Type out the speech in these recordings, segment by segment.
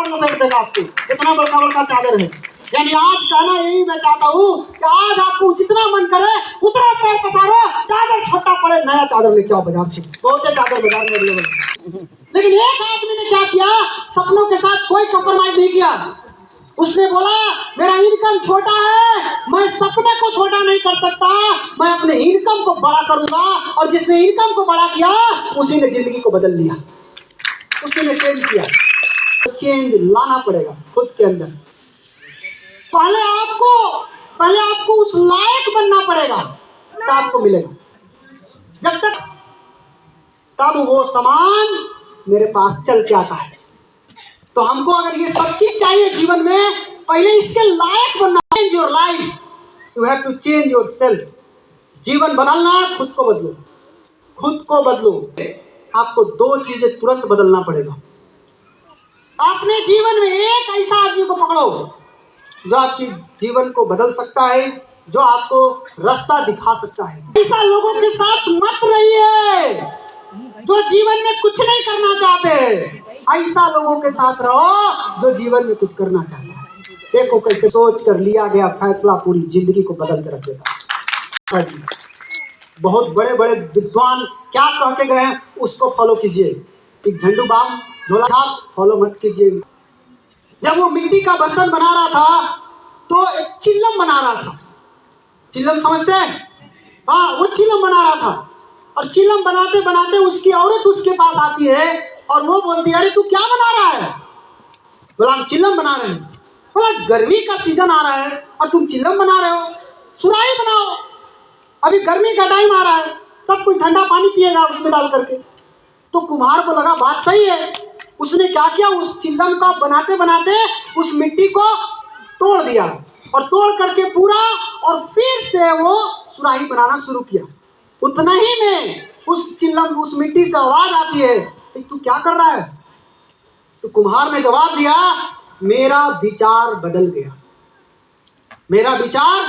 चादर लपेट देगा आपको, इतना बड़का बड़का चादर है। यानी आज कहना यही मैं चाहता हूँ कि आज आपको जितना मन करे उतना पैर पसारो, चादर छोटा पड़े नया चादर लेके आओ बाजार से, बहुत चादर बाजार में अवेलेबल। लेकिन एक आदमी ने क्या किया, सपनों के साथ कोई कंप्रोमाइज नहीं किया। उसने बोला मेरा इनकम छोटा है, मैं सपने को छोटा नहीं कर सकता, मैं अपने इनकम को बड़ा करूंगा। और जिसने इनकम को बड़ा किया उसी ने जिंदगी को बदल लिया, उसी ने चेंज किया। तो चेंज लाना पड़ेगा खुद के अंदर। पहले आपको उस लायक बनना पड़ेगा, तब आपको मिलेगा। जब तक तब वो सामान मेरे पास चल के आता है। तो हमको अगर ये सब चीज चाहिए जीवन में, पहले इसके लायक बनना। Change your life, you have to change yourself. जीवन बदलना, खुद को बदलो, खुद को बदलो। आपको दो चीजें तुरंत बदलना पड़ेगा। अपने जीवन में एक ऐसा आदमी को पकड़ो जो आपकी जीवन को बदल सकता है, जो आपको रास्ता दिखा सकता है। ऐसा लोगों के साथ मत रहिए जो जीवन में कुछ नहीं करना चाहते, ऐसा लोगों के साथ रहो जो जीवन में कुछ करना चाहता है। देखो कैसे सोच कर लिया गया फैसला पूरी जिंदगी को बदल के रख देता है। बहुत बड़े बड़े विद्वान क्या कह के गए हैं उसको फॉलो कीजिए। एक झंडू बाम झोला छाप फॉलो मत कीजिए। जब वो मिट्टी का बर्तन बना रहा था तो एक चिल्लम बना रहा था। चिल्लम समझते हैं? हाँ, वो चिल्लम बना रहा था। और चिल्लम बनाते बनाते उसकी औरत उसके पास आती है और वो बोलती है अरे तू क्या बना रहा है? बोला हम चिल्लम बना रहे हैं। बोला गर्मी का सीजन आ रहा है और तुम चिल्लम बना रहे हो, सुराही बनाओ, अभी गर्मी का टाइम आ रहा है, सब कोई ठंडा पानी पिएगा उसमें डाल करके। तो कुम्हार को लगा बात सही है। उसने क्या किया, उस चिल्लम का बनाते बनाते उस मिट्टी को तोड़ दिया और तोड़ करके पूरा, और फिर से वो सुराही बनाना शुरू किया। उतना ही में उस चिल्लम उस मिट्टी से आवाज आती है तू क्या कर रहा है? तो कुम्हार ने जवाब दिया मेरा विचार बदल गया। मेरा विचार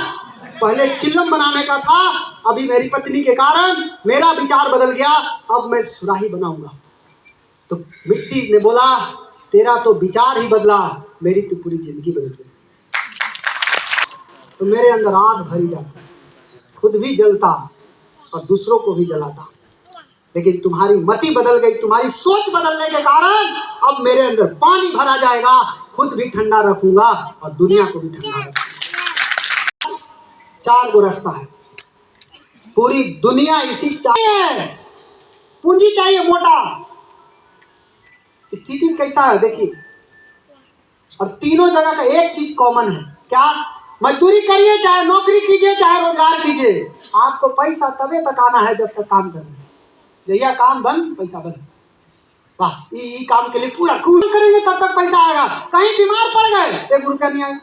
पहले चिल्लम बनाने का था, अभी मेरी पत्नी के कारण मेरा विचार बदल गया, अब मैं सुराही बनाऊंगा। तो मिट्टी ने बोला तेरा तो विचार ही बदला, मेरी तो पूरी जिंदगी बदल गई। तो मेरे अंदर आग भरी जाती, खुद भी जलता और दूसरों को भी जलाता। लेकिन तुम्हारी मति बदल गई, तुम्हारी सोच बदलने के कारण अब मेरे अंदर पानी भरा जाएगा, खुद भी ठंडा रखूंगा और दुनिया को भी ठंडा रखूंगा। 4 गो रास्ता है, पूरी दुनिया इसी चाहिए। पूंजी चाहिए मोटा। स्थिति कैसा है देखिए, और तीनों जगह का एक चीज कॉमन है, क्या? मजदूरी करिए, चाहे नौकरी कीजिए, चाहे रोजगार कीजिए, आपको पैसा तबे तक आना है जब तक काम करें। जहिया काम बंद पैसा बंद। वाह, ये काम के लिए पूरा कूल करेंगे तब तक पैसा आएगा। कहीं बीमार पड़ गए 1 रुपया नहीं आएगा।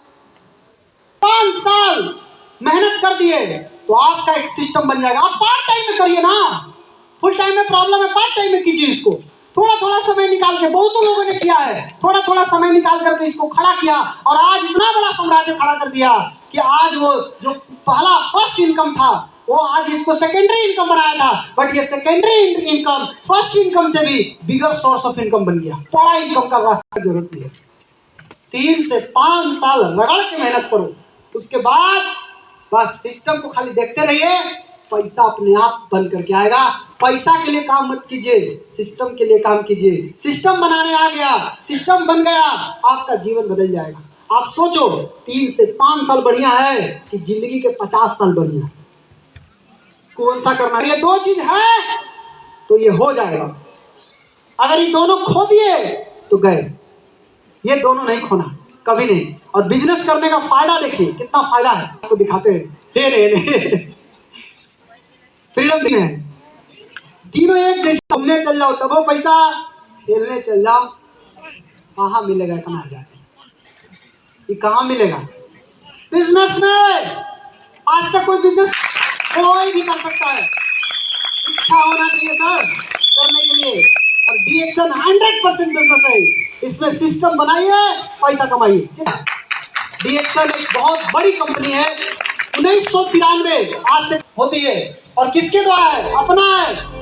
5 साल मेहनत कर दिए तो आपका एक सिस्टम बन जाएगा। आप पार्ट टाइम में करिए ना, फुल टाइम में प्रॉब्लम है, पार्ट टाइम में कीजिए इसको। थोड़ा थोड़ा समय निकाल के, बहुतों लोगों ने किया है, थोड़ा थोड़ा समय निकाल करके इसको खड़ा किया और आज इतना बड़ा साम्राज्य खड़ा कर दिया कि आज वो जो पहला फर्स्ट इनकम था वो आज इसको सेकेंडरी इनकम बनाया था। बट ये सेकेंडरी इनकम फर्स्ट इनकम से भी बिगर सोर्स ऑफ इनकम बन गया। बड़ा इनकम का रास्ता जरूरत नहीं है। 3 से 5 साल रगड़ के मेहनत करो, उसके बाद बस सिस्टम को खाली देखते रहिए, पैसा अपने आप बन करके आएगा। पैसा के लिए काम मत कीजिए, सिस्टम के लिए काम कीजिए। सिस्टम बनाने आ गया, सिस्टम बन गया, आपका जीवन बदल जाएगा। आप सोचो 3 से 5 साल बढ़िया है कि जिंदगी के 50 साल बढ़िया है? कौन सा करना? ये 2 चीज है तो ये हो जाएगा। अगर ये दोनों खो दिए तो गए। ये दोनों नहीं खोना कभी नहीं। और बिजनेस करने का फायदा देखिए, कितना फायदा है, आपको दिखाते हैं। फ्रीडम है, तीनों एक जैसे। घूमने चल जाओ तब वो पैसा, खेलने चल जाओ कहाँ मिलेगा, कहाँ जाके ये कहाँ मिलेगा? बिजनेस में आज तक कोई बिजनेस कोई भी कर सकता है, इच्छा होना चाहिए सर करने के लिए। और DXN 100% बिजनेस है, इसमें सिस्टम बनाइए, पैसा कमाइए। DXN एक बहुत बड़ी कंपनी है, 1993 आज से होती है। और किसके द्वारा है? अपना है।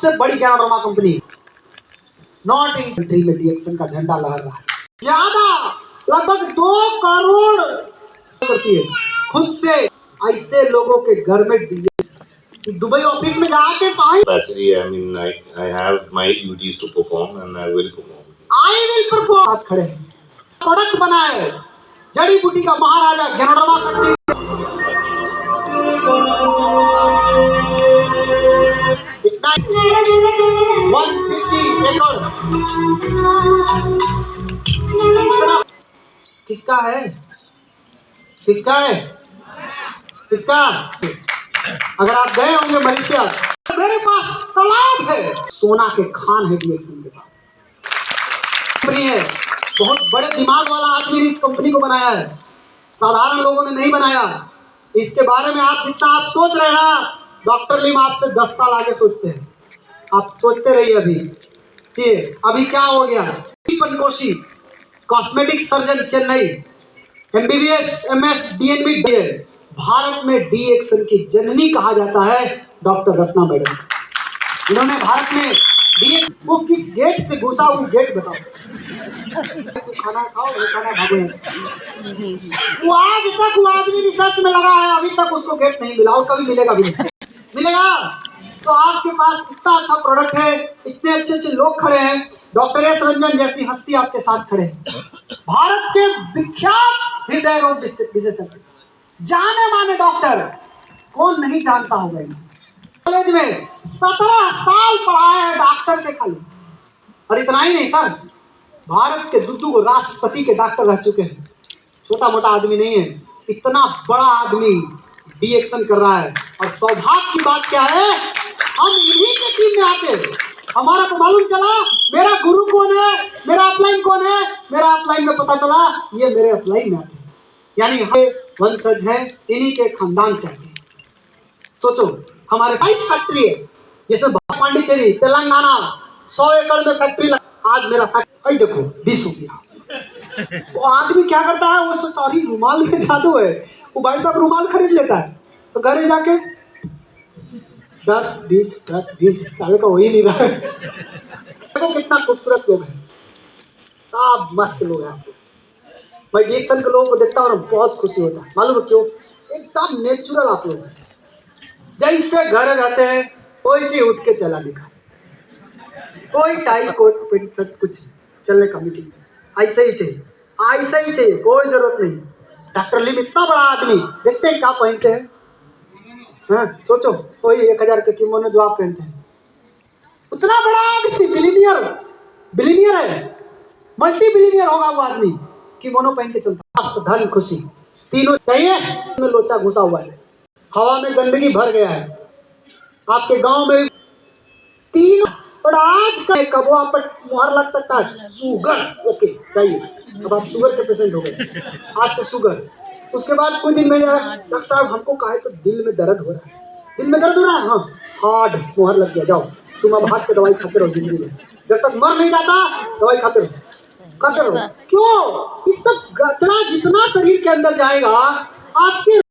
सबसे बड़ी ganoderma company, not in country में डीएक्सन का झंडा लहर रहा है। ज्यादा लगभग 2 करोड़ करती है खुद से ऐसे लोगों के घर में दुबई ऑफिस में जाके sign. I mean, I have my duties to perform and I will perform. I will perform। आप खड़े हैं, प्रोडक्ट बनाए, जड़ी बूटी का महाराजा गैनोडर्मा कंट्री। इतना 150 एकड़ किसका है? किसका है? किसका? अगर आप गए होंगे मलेशिया, मेरे पास तालाब है, सोना के खान है डीएक्सन के पास। कंपनी है, बहुत बड़े दिमाग वाला आदमी ने इस कंपनी को बनाया है, साधारण लोगों ने नहीं बनाया। इसके बारे में आप जितना आप सोच रहे हैं ना, डॉक्टर लिम आपसे 10 साल आगे सोचते हैं। आप सोचते रहिए। अभी ठीक, अभी क्या हो गया? पंकोशी cosmetic surgeon Chennai, MBBS MS DNB, Bharat में डीएक्सन की जननी कहा जाता है डॉक्टर रत्ना मैडम। इन्होंने भारत में डीएक्सन, वो किस गेट से घुसा, वो गेट बताओ। खाना खाओ, खाना भागो। वो आज तक वो आदमी रिसर्च में लगा है, अभी तक उसको गेट नहीं मिला और कभी मिलेगा भी नहीं। मिलेगा? तो आपके पास इतना अच्छा प्रोडक्ट है, इतने अच्छे अच्छे लोग खड़े हैं, डॉक्टर एस रंजन जैसी हस्ती आपके साथ खड़े हैं, भारत के विख्यात हृदय रोग विशेषज्ञ, जाने माने डॉक्टर, कौन नहीं जानता होगा इन्हें। कॉलेज में 17 साल पढ़ाया है डॉक्टर के खाली। और इतना ही नहीं सर, भारत के दुद्दू राष्ट्रपति के डॉक्टर रह चुके हैं। छोटा मोटा आदमी नहीं है, इतना बड़ा आदमी डीएक्सन कर रहा है। और सौभाग्य की बात क्या है, हम इन्हीं के टीम में आते हैं। हमारा तो मालूम चला मेरा गुरु कौन है, मेरा अपलाइन कौन है, मेरा अपलाइन में पता चला ये मेरे अपलाइन में आते हैं, यानी हमारे वंशज हैं, इन्हीं के खानदान से आते हैं। सोचो, हमारे 22 फैक्ट्री है, जिसमें पांडिचेरी तेलंगाना 100 एकड़ में फैक्ट्री। आज मेरा फैक्ट्री देखो 20 हो गया। वो आदमी क्या करता है, वो सोचता है रुमाल में जादू है, वो भाई साहब रुमाल खरीद लेता है, तो घर जाके 10-20 साल का हो ही नहीं रहा है। देखो कितना खूबसूरत लोग हैं, सब मस्त लोग हैं। मैं डीएक्सन के लोगों को देखता हूँ ना, बहुत खुशी होता है। मालूम है क्यों? एकदम नेचुरल आप लोग हैं, जैसे घर रहते हैं वैसे उठ के चला दिखा, कोई टाई कोट पेंट कुछ चलने का मीटिंग, ऐसे ही चाहिए, ऐसा ही चाहिए, कोई जरूरत नहीं। डॉक्टर लिम इतना बड़ा आदमी, देखते हैं क्या पहनते हैं। हाँ सोचो, कोई 1000 के किमोनो जो आप पहनते हैं, उतना बड़ा आदमी, बिलीनियर है, मल्टी बिलीनियर होगा वो आदमी, किमोनो पहन के चलता। धन खुशी तीनों चाहिए, में लोचा घुसा हुआ है, हवा में गंदगी भर गया है। आपके गांव में 3 और आज का कबुआ पर मुहर लग सकता है, शुगर ओके चाहिए। अब आप शुगर के पेशेंट हो गए, आज से शुगर। उसके बाद कुछ दिन में डॉक्टर साहब हमको कहा तो दिल में दर्द हो रहा है, दिल में दर्द हो रहा है, हाँ हार्ड मुहर लग गया, जाओ तुम अब हार्ट की दवाई खाते रहो जिंदगी में, जब तक मर नहीं जाता दवाई खाते रहो। क्यों? इस सब कचरा जितना शरीर के अंदर जाएगा आपके